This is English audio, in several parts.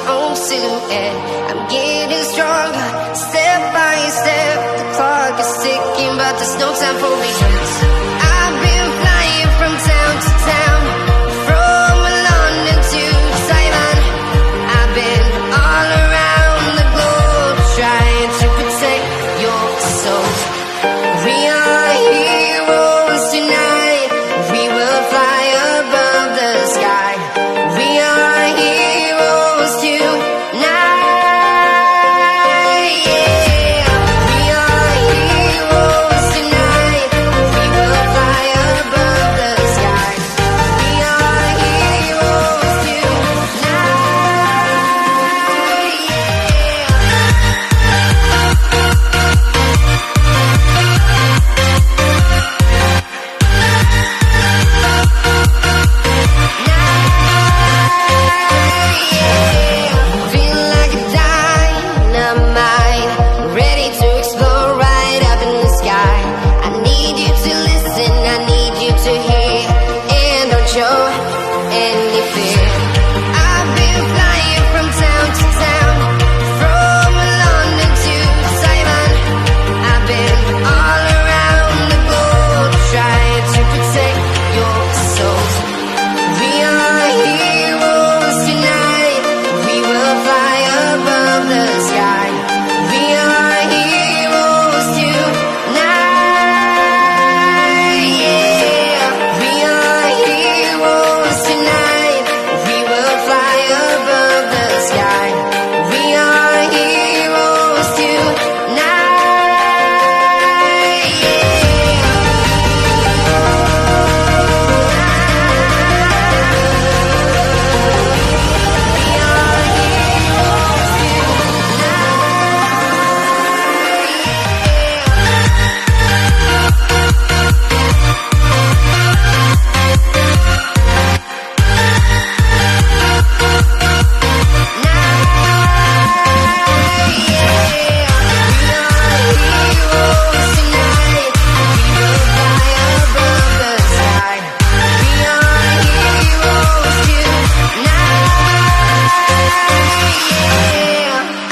my own silhouette. I'm getting stronger, step by step. The clock is ticking, but there's no time for regrets. I've been flying from town to town, from London to Taiwan. I've been all around the globe, trying to protect your soul. We are heroes tonight. We will fly above the sky. We are heroes tonight. Yeah. We are heroes tonight. We will fly above the sky. We are heroes tonight. Feel like a dynamite, ready to explode right up in the sky. I need you to listen, I need you to hear, and don't show any fear. I've been flying from town to town, from London to Taiwan. I've been all around the globe, trying to protect your soul. We are heroes tonight. We will fly above the sky. We are heroes tonight. Yeah. We are heroes tonight. We will fly above the sky. We are heroes tonight.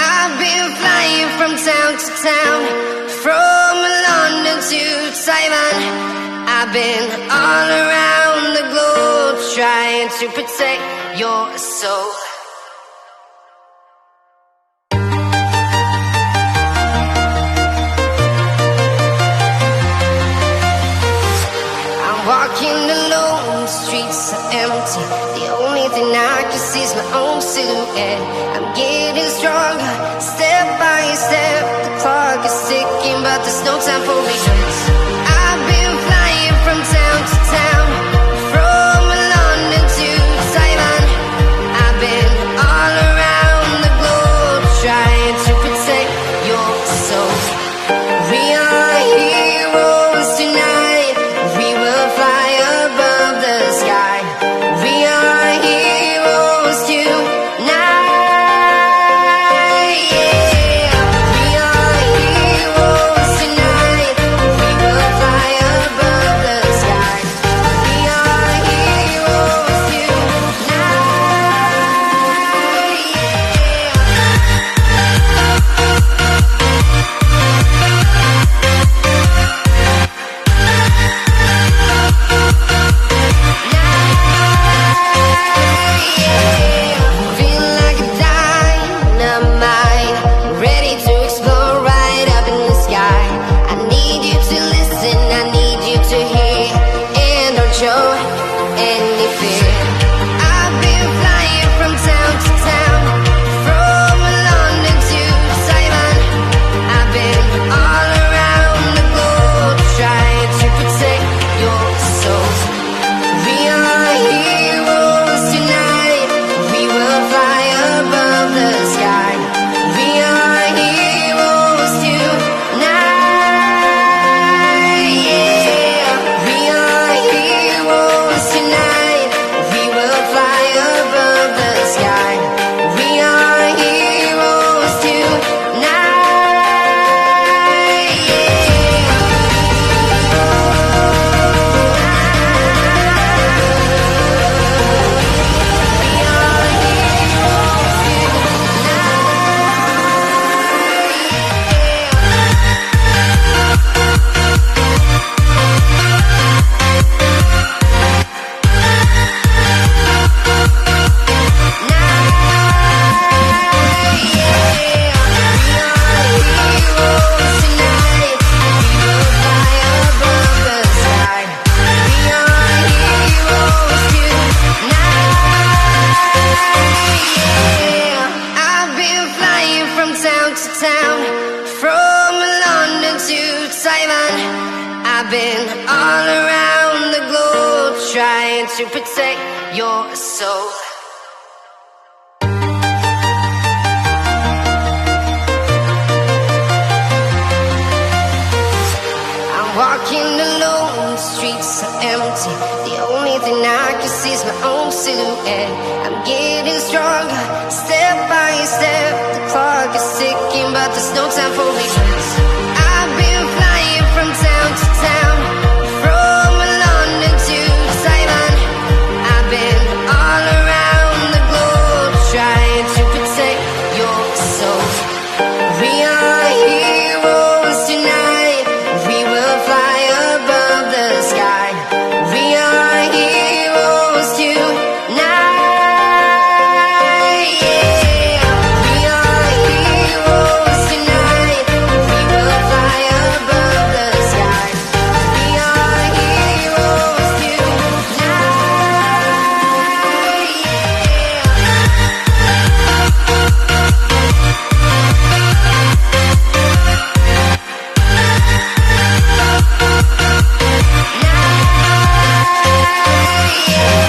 I've been flying from town to town, from London to Taiwan. I've been all around the globe, trying to protect your soul. I'm walking alone, the streets are empty. The only thing I can see is my own silhouette. I'm getting stronger, step by step. The clock is ticking, but there's no time for regrets. I've been flying from town to town, from London to Taiwan. I've been all around the globe, trying to protect your soul. We are heroes tonight. We will fly above the sky. We are heroes tonight. Yeah. to town, from London to Taiwan. I've been all around the globe trying to protect your soul. I'm walking alone, the streets are empty. The only thing I can see is my own silhouette. I'm getting stronger, step by step. The clock is ticking, but there's no time for me. I've been flying from town to town, from London to Taiwan. I've been all around the globe trying to protect your soul. We are heroes tonight. We will fly above the sky. We are heroes tonight. Yeah. We are heroes tonight. We will fly above the sky. We are heroes tonight. Yeah.